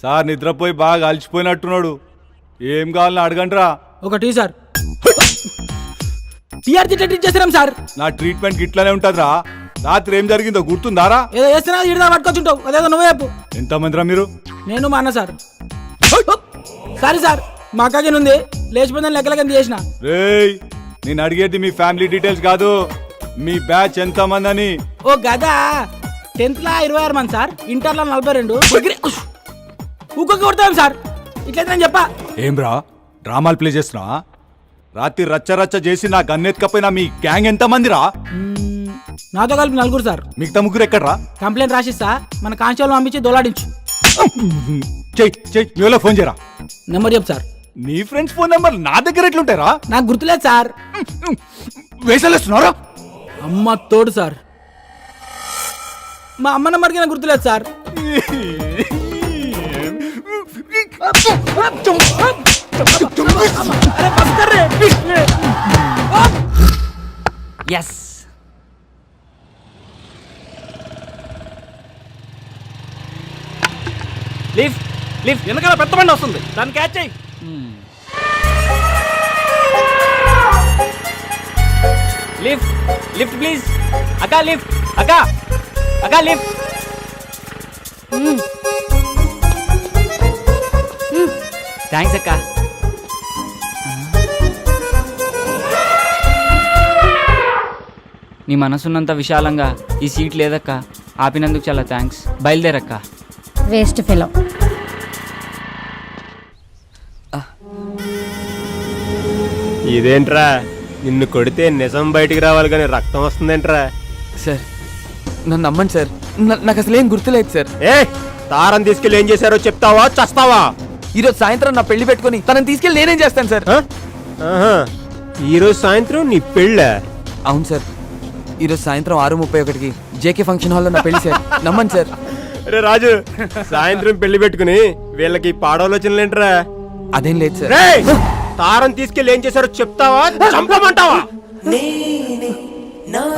Sir నిద్రపోయి బాగా అలసిపోయినట్టున్నాడు. ఏం కావాలని అడగండ్రా. ఒక టీ సార్. టీఆర్జీ ట్రీట్ చేసినాం సార్. నా ట్రీట్మెంట్ ఇట్లానే ఉంటదిరా. రాత్రి ఏం జరిగిందో గుర్తుందారా? ఏదో చేస్తున్నా ఇడిదా పట్టుకొచ్చుంటావు. అదేదో నువ్వే చెప్పు. ఎంతమందిరా మీరు? నేను మా అన్న సార్. సారీ సార్, మా అక్కకి ఉంది లేచిపోయిందని లెక్కలకి చేసిన. రేయ్, నేను అడిగేది మీ ఫ్యామిలీ డీటెయిల్స్ కాదు, మీ బ్యాచ్ ఎంతమంది అని. ఓ గదా, 10th లో 26 మంది సార్, ఇంటర్లో 42. ఊకొక్క కొడతాం సార్. ఇట్లయితే నేను చెప్పా. ఏం రా డ్రామాలు ప్లే చేస్తున్నా? రాత్రి రచ్చ రచ్చ చేసి నా గన్నెత్తుకపోయినా మీ గ్యాంగ్ ఎంతమంది రా? నాతో కలిపి 4 సార్. మిగతా ముగ్గురు ఎక్కడ్రా? కంప్లైంట్ రాసిస్తా, మన కానిస్టేబుల్ పంపించి దొలాడించు. చెయ్యి ఫోన్ చేయరా. నెంబర్ చెప్పు సార్. నీ ఫ్రెండ్స్ ఫోన్ నెంబర్ నా దగ్గర ఎట్లుంటారా? నాకు గుర్తులేదు సార్. వేసలేస్తున్నారా? అమ్మ తోడు సార్. మా అమ్మ నెంబర్కి నాకు గుర్తులేదు సార్. ఎస్, లిఫ్ట్ లిఫ్ట్ వెనకాల పెద్ద బండి వస్తుంది, దాన్ని క్యాచ్ చేయి. Lift lift please. అక్కా లిఫ్ట్, అక్కా అక్కా లిఫ్ట్. థ్యాంక్స్ అక్క. నీ మనసున్నంత విశాలంగా ఈ సీట్ లేదక్క. ఆపినందుకు చాలా థ్యాంక్స్. బయలుదేరక్క. Waste fellow. ఇదేంట్రా, నిన్ను కొడితే నిజం బయటికి రావాలి కానీ రక్తం వస్తుందేంట్రా? సార్ నన్ను నమ్మండి సార్, నాకు అసలు ఏం గుర్తులేదు సార్. ఏ తారం తీసుకెళ్ళి ఏం చేశారో చెప్తావా చస్తావా? ఈరోజు సాయంత్రం నా పెళ్లి పెట్టుకుని తనని తీసుకెళ్ళి నేనేం చేస్తాను సార్? ఈరోజు సాయంత్రం నీ పెళ్ళ? అవును సార్, ఈరోజు సాయంత్రం 6:31కి జేకే ఫంక్షన్ హాల్లో నా పెళ్లి సార్. నమ్మండి సార్. రే రాజు, సాయంత్రం పెళ్లి పెట్టుకుని వీళ్ళకి పాడవలోచనలేంట్రా? అదేం లేదు సార్. తారం తీసుకెళ్ళి ఏం చేశారో చెప్తావా చంపమంటావా?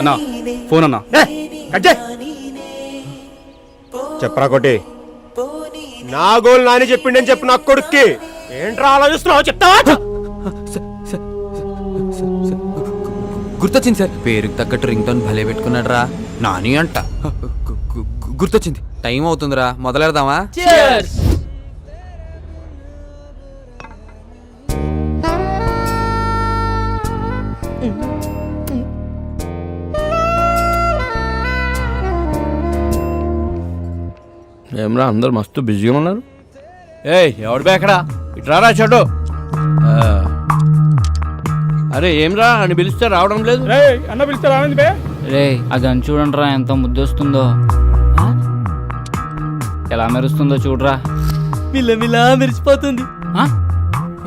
అన్నా ఫోన్ అన్నా. చెప్పరా కొట్టి. నా గోల్ నాని చెప్పిండని చెప్పు నా కొడుక్కి. ఏంట్రా ఆలోచిస్తున్నావు చెప్తావా? గుర్తొచ్చింది సార్, పేరుకి తగ్గట్టు రింగ్ టోన్ భలే పెట్టుకున్నాడు రా. నాని అంట. గుర్తొచ్చింది, టైం అవుతుందిరా, మొదలెడదామా? ఏమరా అందరు మస్తు బిజీగా ఉన్నారు. ఎవడు బేకడా ఇట్రారా చెడు. అరే ఏమ్రా అని పిలిస్తే రావడం లేదు. అన్న పిలిస్తే రావండి బే. రే అది అని చూడండి రా, ఎంత ముద్దొస్తుందో, ఎలా మెరుస్తుందో చూడరా. మిల్ల మెరిసిపోతుంది.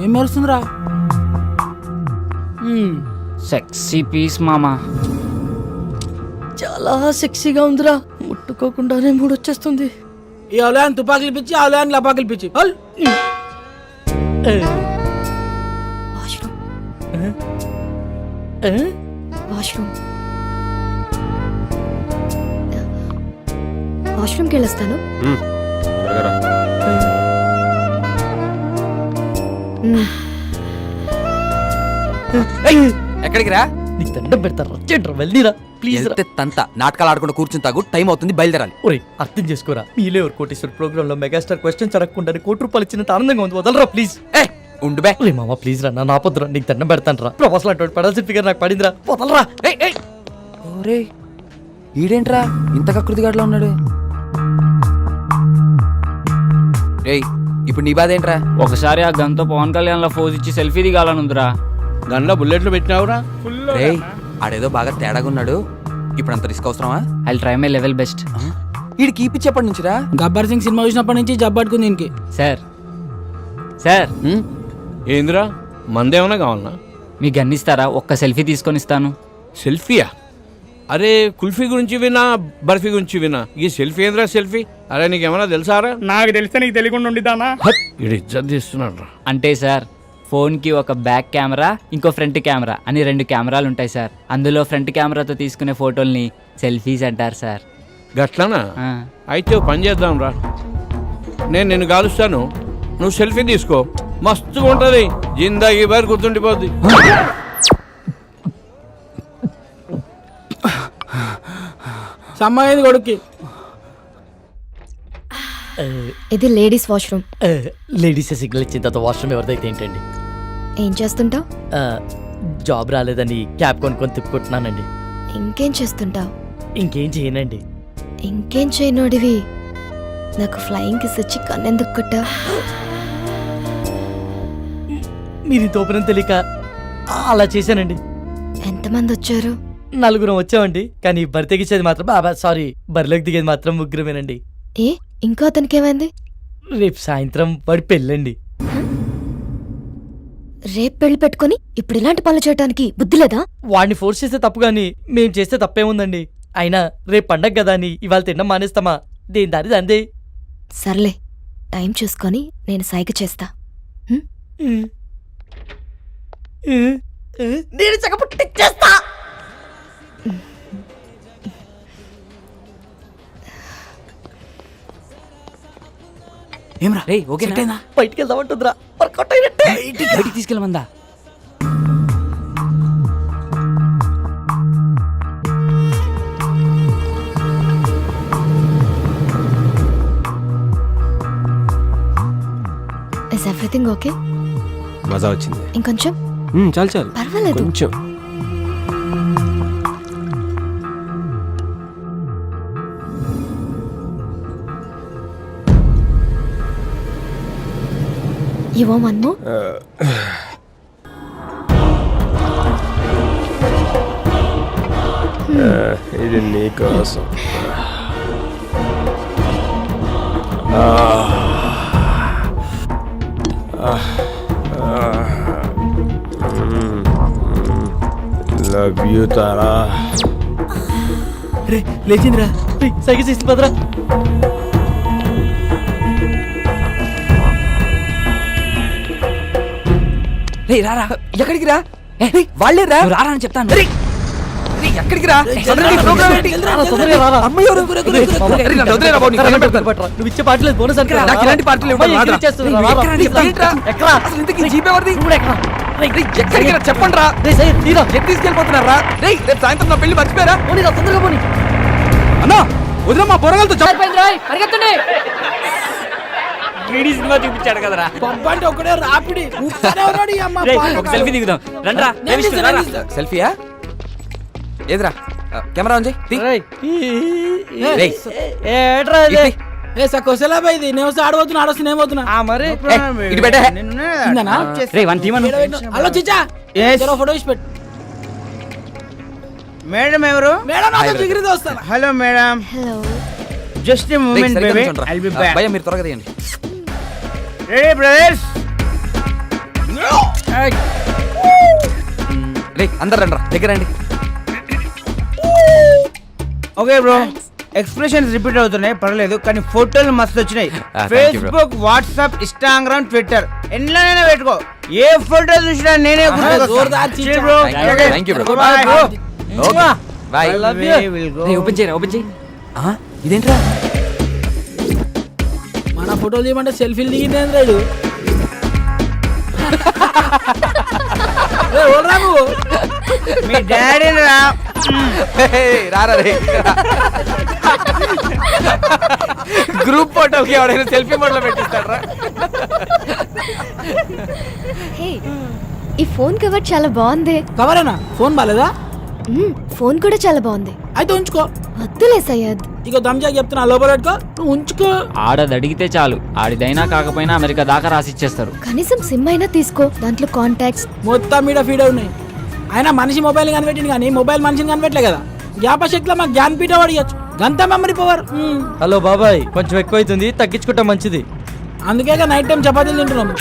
ఏం మెరుస్తుందిరా? సెక్సీ పీస్ మామా. చాలా సెక్సీగా ఉందిరా, ముట్టుకోకుండానే మూడు వచ్చేస్తుంది. ఈ అవలయాన్ని తుపాకులు పిచ్చి, అవలయాన్ని లపాకులు పిచ్చి. వాష్రూమ్కి వెళ్ళొస్తాను. ఎక్కడికి రా? నీకు దండం పెడతారా, చెడ్రా వెళ్ళిరా ప్లీజ్. తంత నాటకాలు ఆడకుండా కూర్చుని తాగు, టైం అవుతుంది, బయలుదేరాలి. ఒరే అర్థం చేసుకోరా, మీలే ఎవరు కోటేశ్వర ప్రోగ్రామ్ లో మెగాస్టార్ క్వశ్చన్స్ అడగకుండా ₹1,00,00,000 ఇచ్చినంత ఆనందంగా ఉంది. వదలరా ప్లీజ్. ఉండు బే. రే మామ ప్లీజ్ రా, నా పొద్దురా నీకు దండం పెడతాను రా. ప్రొఫెసర్ అటువంటి పడాల్సిన ఫిగర్ నాకు పడిందిరా, వదలరా. ఓరే ఈడేంట్రా ఇంత కకృతిగాడులో ఉన్నాడు? రేయ్ ఇప్పుడు నీ బాధ ఏంట్రా? ఒకసారి ఆ గన్తో పవన్ కళ్యాణ్ లా ఫోజ్ ఇచ్చి సెల్ఫీ దిగాలనుందిరా. గన్లో బుల్లెట్లు పెట్టినావురా? రేయ్ ఆడేదో బాగా తేడాగా ఉన్నాడు, ఇప్పుడు అంత రిస్క్ అవసరమా? I try my level best. ఈడు కీపిచ్చేప్పటి నుంచిరా? గబ్బర్ సింగ్ సినిమా చూసినప్పటి నుంచి జబ్బట్టుకుంది దీనికి. సార్ సార్ ఏందిరా మందేమన్నా కావాలన్నా? మీ గన్ ఇస్తారా? ఒక్క సెల్ఫీ తీసుకొని ఇస్తాను. సెల్ఫీయా? అరే కుల్ఫీ గురించి వినా, బర్ఫీ గురించి వినా, ఈ సెల్ఫీ ఏంద్రా సెల్ఫీ? అరే నీకేమన్నా తెలుసారా? నాకు తెలిస్తే నీకు తెలియకుండా ఉండిద్దానా? ఇది ఇజ్జత్ తీస్తున్నాడు రా. అంటే సార్ ఫోన్కి ఒక బ్యాక్ కెమెరా, ఇంకో ఫ్రంట్ కెమెరా అని 2 కెమెరాలు ఉంటాయి సార్. అందులో ఫ్రంట్ కెమెరాతో తీసుకునే ఫోటోల్ని సెల్ఫీస్ అంటారు సార్. గట్లనా? అయితే పని చేద్దాం రా. నేను నిన్ను కాలుస్తాను, నువ్వు సెల్ఫీ తీసుకో, మస్తుగా ఉంటుంది, జిందాగీ బారి గుర్తుండిపోద్ది. సమ్మయ్యింది కొడుక్కి. ఇది లేడీస్ వాష్రూమ్. లేడీస్ సిగ్నల్ ఇచ్చిన తర్వాత వాష్రూమ్ ఎవరిదైతే ఏంటండి? ఏం చేస్తుంటావు? జాబ్ రాలేదని క్యాబ్ కొనుక్కొని తిప్పుకుంటున్నానండి. ఇంకేం చేస్తుంటావు? ఇంకేం చేయనండి. ఇంకేం చేయనోడివి నాకు ఫ్లయింగ్ కిస్ వచ్చి కన్నెందుకు కొట్టా? మీరు తోపనం తెలియక అలా చేశానండి. ఎంతమంది వచ్చారు? 4 వచ్చామండి, కానీ బరి తెగించేది మాత్రం సారీ, బరిలోకి దిగేది మాత్రం 3 ఏ ఇంకో అతనికి ఏమైంది? రేపు సాయంత్రం వాడి పెళ్ళండి. రేపు పెళ్లి పెట్టుకొని ఇప్పుడు ఇలాంటి పనులు చేయడానికి బుద్ధి లేదా? వాడిని ఫోర్స్ చేస్తే తప్పు గాని మేం చేస్తే తప్పేముందండి? అయినా రేపు పండగ కదా అని ఇవాళ తినడం మానేస్తామా? దేని దారి దందే. సర్లే, టైం చూసుకొని నేను సైగ చేస్తా. నేను చక్కపుట్టిచ్చేస్తా. ఏమ్రా రే ఓకేనా? బయటికి వెళ్దామంటుందిరా, వర్కౌట్ అయినట్టే. బయటికి తీసుకెళ్ళమందా? Is everything okay? మజా వచ్చింది. ఇంకొంచెం? చాలు చాలు, పర్వాలేదు. కొంచెం. You want one more? ఇది నీకోసం. Love you Tara. రే లేచిందిరా, సైకిల్ చేసింది పదరా. రే రారా, ఎక్కడికి రా? వాళ్ళే రా, నువ్వు రారా అని చెప్తాను. రే, ఎక్కడికి రా? నువ్వు ఇచ్చే పాటలేదు బోనస్ అంటే నాకు ఇలాంటి పార్టీలు ఇవ్వడం రాదురా. ఎక్కడికి రా చెప్పండి రా. తీసుకెళ్ళిపోతున్నారా? రేపు సాయంత్రం నా పెళ్లి మర్చిపోయారా? తొందరగా పోనీ. అన్నా వదిలే, మా పొరగలతో సినిమా చూపించాడు కదరా. పబ్బు అంటే ఒకడే రాపిడి. ఊపుతానే ఉన్నాడు ఈ అమ్మ రేయ్, పాలు. ఒక సెల్ఫీ దిగుదాం రండ్రా. నేను తీస్తా, నేను తీస్తా. సెల్ఫీయా? ఏదిరా కెమెరా ఆన్ చేయి. రేయ్. ఏట్రా ఇది? ఏ సకోసలా ఇది నేను వస్తే ఆడబోతున్నా, ఆడొస్తే నేను పోతున్నా. మరి ఇటు పెట్టే. ఇందనా? రే వన్ తీమను. హలో చిచ్చా, జరా ఫోటో ఇచ్చి పెట్టు. మేడం ఎవరు? మేడం నాతో జిగిరితో వస్తాను. Hello madam, hello. Just a moment baby, I'll be back. భయ్యా మీరు త్వరగా తీయండి. Ready brothers? రే అందరు రండి, దగ్గర రండి. ఓకే బ్రో, ఎక్స్ప్రెషన్స్ రిపీట్ అవుతున్నాయి పర్లేదు, కానీ ఫోటోలు మస్తు వచ్చినాయి. thank you, bro. Facebook, WhatsApp, Instagram, Twitter ఎన్నైనా పెట్టుకో. ఏ ఫోటో చూసినా నేనే జోర్దార్ చిచ్చా. Bro. Thank you, bro. Bye. Okay bye. We will go. రే ఓపెన్ చేయరా, ఓపెన్ చేయి. ఇదేంట్రా? మన ఫోటోలు తీయమంటే సెల్ఫీలు దిగింది రేడు. మీ డాడీ రా. రారా రే. గ్రూప్ ఫోటోకి ఎవడైనా సెల్ఫీ మోడ్లో పెట్టిస్తాడ్రా? హే, ఈ ఫోన్ కవర్ చాలా బాగుంది. కవరేనా? ఫోన్ బాలేదా? ఫోన్ కూడా చాలా బాగుంది. అయితే ఉంచుకో. వద్దులే సయ్యద్. ఇక దమ్జా చెప్తున్నా, లోపల పెట్టుకో, నువ్వు ఉంచుకో. ఆడది అడిగితే చాలు, ఆడిదైనా కాకపోయినా అమెరికా దాకా రాసిచ్చేస్తారు. కనీసం సిమ్ అయినా తీసుకో, దాంట్లో కాంటాక్ట్స్. మొత్తం మీద ఫీడ్ ఉన్నాయి. ఆయన మనిషి మొబైల్ కనిపెట్టింది కానీ మొబైల్ మనిషిని కనిపెట్టలే కదా. జ్ఞాపశక్తిలో మాకు జ్ఞానపీఠ అడిగచ్చు, గంత మెమరీ పవర్. హలో బాబాయ్, కొంచెం ఎక్కువ అవుతుంది, తగ్గించుకుంటా మంచిది. అందుకే నైట్ టైం చపాతీలు తింటున్నాము.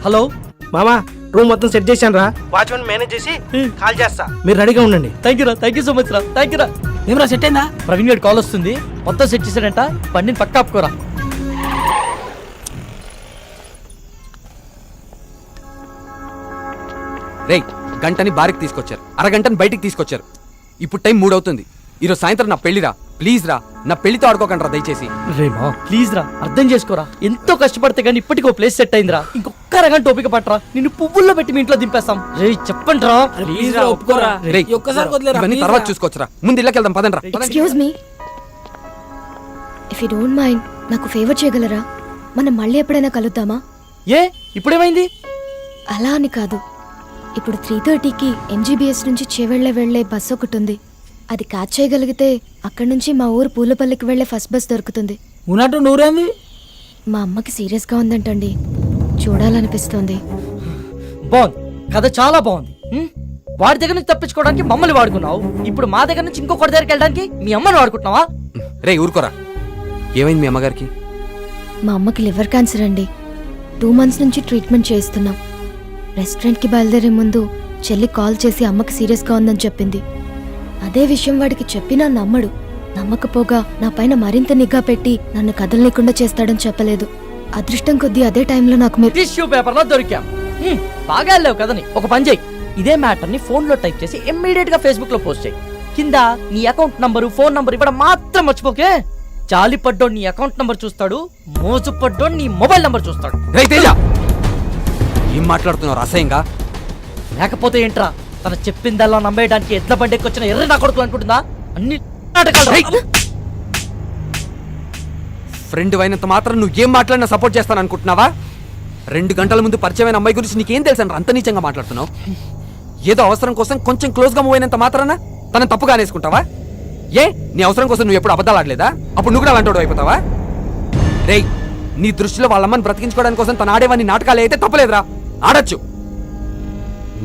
హలో మామా, రూమ్ మొత్తం సెట్ చేశాను రా. వాచ్మెన్ మేనేజ్ చేసి కాల్ చేస్తా, మీరు రెడీగా ఉండండి. థ్యాంక్ యూ రా, థ్యాంక్ యూ సో మచ్ రా, థ్యాంక్ యూ రా. ఏమరా సెట్ అయిందా? ప్రవీణ్ గారి కాల్ వస్తుంది, మొత్తం సెట్ చేశాడంట, బండిని పక్క ఆపుకోరా. రేయ్ గంటని బారికి తీసుకొచ్చారు, అరగంటని బయటికి తీసుకొచ్చారు. ఇప్పుడు టైం 3 అవుతుంది. ఈరోజు సాయంత్రం నా పెళ్లిరా, ప్లీజ్ రా, నా పెళ్లితో ఆడుకోకండి రా దయచేసి. రేమా ప్లీజ్ రా, అర్థం చేసుకోరా. ఎంతో కష్టపడితే గానీ ఇప్పటికో ప్లేస్ సెట్ అయిందిరా. ఇంకొక రకం టోపిక పట్టరా, నిన్ను పువ్వుల్లో పెట్టి మీ ఇంట్లో దింపేస్తాం. రే చెప్పండి రా. ప్లీజ్ రా ఒప్పుకోరా. రేయ్, ఈ ఒక్కసారి వదిలేరా, ఇవన్నీ please తర్వాత రా. చూసుకోవచ్చురా. ముందు ఇళ్ళకి వెళ్దాం పదండి రా. Excuse me, if you don't mind నాకు ఫేవర్ చేయగలరా? మనం మళ్ళీ ఎప్పుడైనా కలుద్దామా? ఏ ఇప్పుడేమైంది? అలా అని కాదు, ఇప్పుడు 3:30కి MGBS నుంచి చేవెళ్ళ వెళ్లే బస్ ఒకటి ఉంది. అది క్యాచ్ చేయగలిగితే అక్కడి నుంచి మా ఊరు పూలపల్లికి వెళ్లే ఫస్ట్ బస్ దొరుకుతుంది. ఉన్నట్టు నూరేంది? మా అమ్మకి సీరియస్గా ఉందంటండి, చూడాలనిపిస్తోంది. బాగుంది, కథ చాలా బాగుంది. వాడి దగ్గర నుంచి తప్పించుకోవడానికి మమ్మల్ని వాడుకున్నావు, ఇప్పుడు మా దగ్గర నుంచి ఇంకొకటి దగ్గరికి వెళ్ళడానికి మీ అమ్మని వాడుకుంటున్నావా? రే ఊరుకోరా, ఏమైంది మీ అమ్మగారికి? మా అమ్మకి లివర్ క్యాన్సర్ అండి. 2 months నుంచి ట్రీట్మెంట్ చేయిస్తున్నాం. రెస్టారెంట్కి బయలుదేరే ముందు చెల్లి కాల్ చేసి అమ్మకి సీరియస్గా ఉందని చెప్పింది. అదే విషయం వాడికి చెప్పినా నమ్మడు. నమ్మకపోగా నా పైన మరింత నిఘా పెట్టి నన్ను కదలలేకుండా చేస్తాడని చెప్పలేదు. అదృష్టం కొద్దీ అదే టైంలో నాకు మీరు టిష్యూ పేపర్ లో దొరికాం. బాగా వెళ్ళావు కదని ఒక పని చేయి, ఇదే మ్యాటర్ ని ఫోన్ లో టైప్ చేసి ఇమ్మీడియట్ గా ఫేస్బుక్ లో పోస్ట్ చేయి. కింద నీ అకౌంట్ నంబరు, ఫోన్ నంబర్ ఇవ్వడం మాత్రం మర్చిపోకే. జాలి పడ్డోడు నీ అకౌంట్ నంబర్ చూస్తాడు, మోజు పడ్డోడు నీ మొబైల్ నంబర్ చూస్తాడు. రే తేజ, ఏం మాట్లాడుతున్నావు అసహ్యంగా? లేకపోతే ఏంట్రా, తన చెప్పిందల్లా నమ్మేయడానికి ఎడ్ల బండికి వచ్చిన ఎర్ర నా కొడుకు అనుకుంటుందా? అన్ని నాటకాలు. ఫ్రెండ్ అయినంత మాత్రం నువ్వు ఏం మాట్లాడినా సపోర్ట్ చేస్తాను అనుకుంటున్నావా? 2 గంటల ముందు పరిచయమైన అమ్మాయి గురించి నీకేం తెలుసు అంత నీచంగా మాట్లాడుతున్నావు? ఏదో అవసరం కోసం కొంచెం క్లోజ్ గా మూవ్ అయినంత మాత్రాన తనని తప్పుగా అనేసుకుంటావా? ఏ నీ అవసరం కోసం నువ్వు ఎప్పుడు అబద్ధాలు ఆడలేదా? అప్పుడు నువ్వు కూడా అలాంటి అయిపోతావా? రేయ్, నీ దృష్టిలో వాళ్ళమ్మని బ్రతికించుకోవడానికి కోసం తను ఆడేవాన్ని నాటకాలు అయితే తప్పలేదురా, ఆడొచ్చు.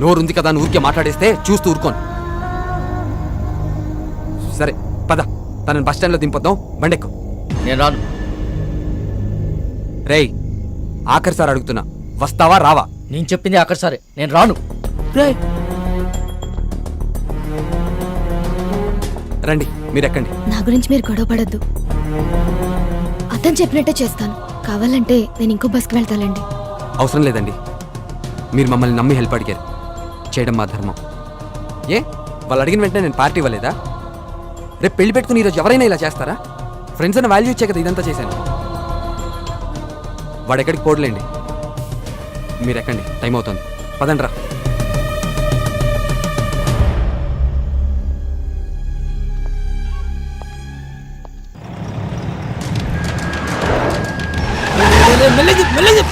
నోరుంది కదా అని ఊరికే మాట్లాడేస్తే చూస్తూ ఊరుకోను. సరే పద, తనని బస్ స్టాండ్ లో దింపొద్దాం, బండెక్కు. నేను రాను. రేయ్, ఆఖరి సార్ అడుగుతున్నా, వస్తావా రావా? నేను చెప్పింది అక్కడ సరే, నేను రాను. రేయ్, రండి మీరు ఎక్కండి. నా గురించి మీరు గొడవ పడద్దు. అతను చెప్పినట్టే చేస్తాను. కావాలంటే నేను ఇంకో బస్కి వెళ్తానండి. అవసరం లేదండి, మీరు మమ్మల్ని నమ్మి హెల్ప్ అడిగారు, చేయడం మా ధర్మం. ఏ వాళ్ళు అడిగిన వెంటనే నేను పార్టీ ఇవ్వలేదా? రేపు పెళ్లి పెట్టుకుని ఈరోజు ఎవరైనా ఇలా చేస్తారా? ఫ్రెండ్స్ అని వాల్యూ ఇచ్చే కదా ఇదంతా చేశాను. వాడెక్కడికి పోడలేండి, మీరు ఎక్కండి, టైం అవుతుంది, పదండి రా. మెల్లగి మెల్లగి.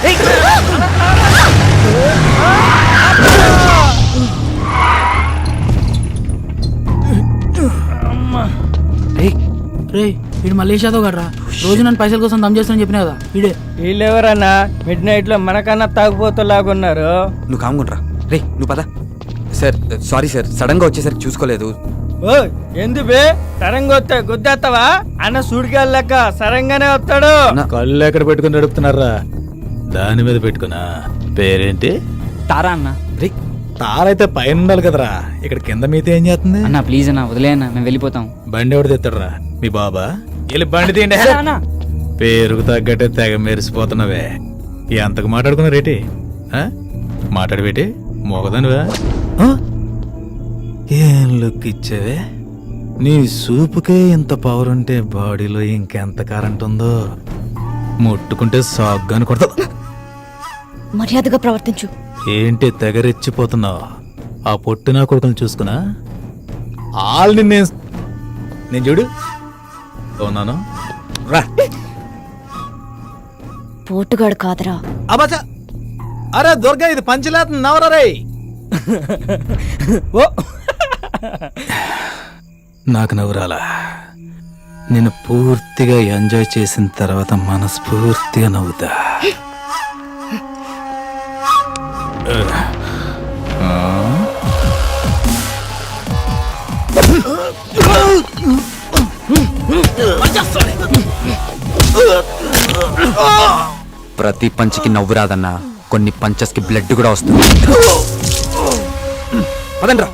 రే, వీడు మలేషియాతో కదరా, రోజు నన్ను పైసల కోసం దమ్ చేస్తానని చెప్పినా కదా వీడే. వీళ్ళెవరన్నా మిడ్ నైట్ లో మనకన్నా తాగుపోతలాగున్నారు. నువ్వు కాముకుంట్రా. రే నువ్వు పద. సార్ సారీ సార్, సడన్ గా వచ్చేసరికి చూసుకోలేదు. ఓ ఎందు బే సరంగా వస్తే గుద్దేస్తావా? అన్న సూడికెళ్ళాక సరంగానే వస్తాడు. కళ్ళు ఎక్కడ పెట్టుకుని నడుపుతున్నారా? దాని మీద పెట్టుకున్నా. పేరేంటి? తారా అన్న. రే తారైతే పైన ఉండాలి కదరా, ఇక్కడ కింద మీతో ఏం చేస్తుంది? అన్న ప్లీజ్ అన్న, వదిలే అన్న, మేము వెళ్ళిపోతాం. బండి ఎవడు తెస్తాడరా? మీ బాబా? వెళ్ళి బండి తీయండి. పేరుకు తగ్గట్టే తెగ మెరిసిపోతున్నావే. ఎంతకు మాట్లాడుకున్నారేటి? మాట్లాడబెట్టి మోగదానివా? ఏం లుక్ ఇచ్చావే? నీ సూపుకే ఇంత పవర్ ఉంటే బాడీలో ఇంకెంత కరెంట్ ఉందో. ముట్టుకుంటే సాగ్గాని కొడతా. మర్యాదగా ప్రవర్తించు. ఏంటి తెగరెచ్చిపోతున్నావు? ఆ పొట్టినా కొడుకుని చూసుకున్నా ఆల్ని నేను చూడు ఉన్నాను రా. పోటుగాడు కాదురా. అబ్బా, అరే దుర్గా, ఇది పంచలేత నవరా రే. ఓ నాకు నవ్వురాలా? నేను పూర్తిగా ఎంజాయ్ చేసిన తర్వాత మనస్ఫూర్తిగా నవ్వుతా. ప్రతి పంచికి నవ్వు రాదన్నా, కొన్ని పంచెస్ కి బ్లడ్ కూడా వస్తుంది. పదండ్రా.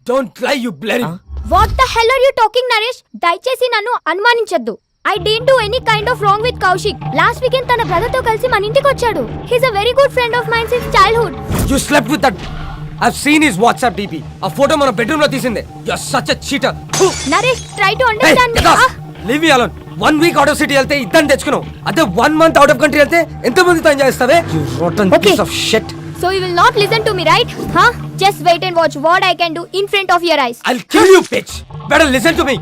Don't lie you bloody. What the hell are you talking Naresh? దయచేసి నన్ను అనుమానించొద్దు. I didn't do any kind of wrong with Kaushik. Last weekend తన brother తో కలిసి మన ఇంటికి వచ్చాడు. He's a very good friend of mine since childhood. You slept with that. I've seen his WhatsApp DP. ఆ photo మన bedroom లో తీసిందే. You're such a cheater. Naresh, try to understand me. Leave me alone. 1 week out of city వెళ్తే ఇద్దరిని తెచ్చుకున్నావు. అదే 1 month out of country వెళ్తే ఎంత మందితో ఎంజాయ్ చేస్తావే? You rotten piece of shit. So you will not listen to me, right? Huh? Just wait and watch what I can do in front of your eyes. I'll kill you, bitch. Better listen to me.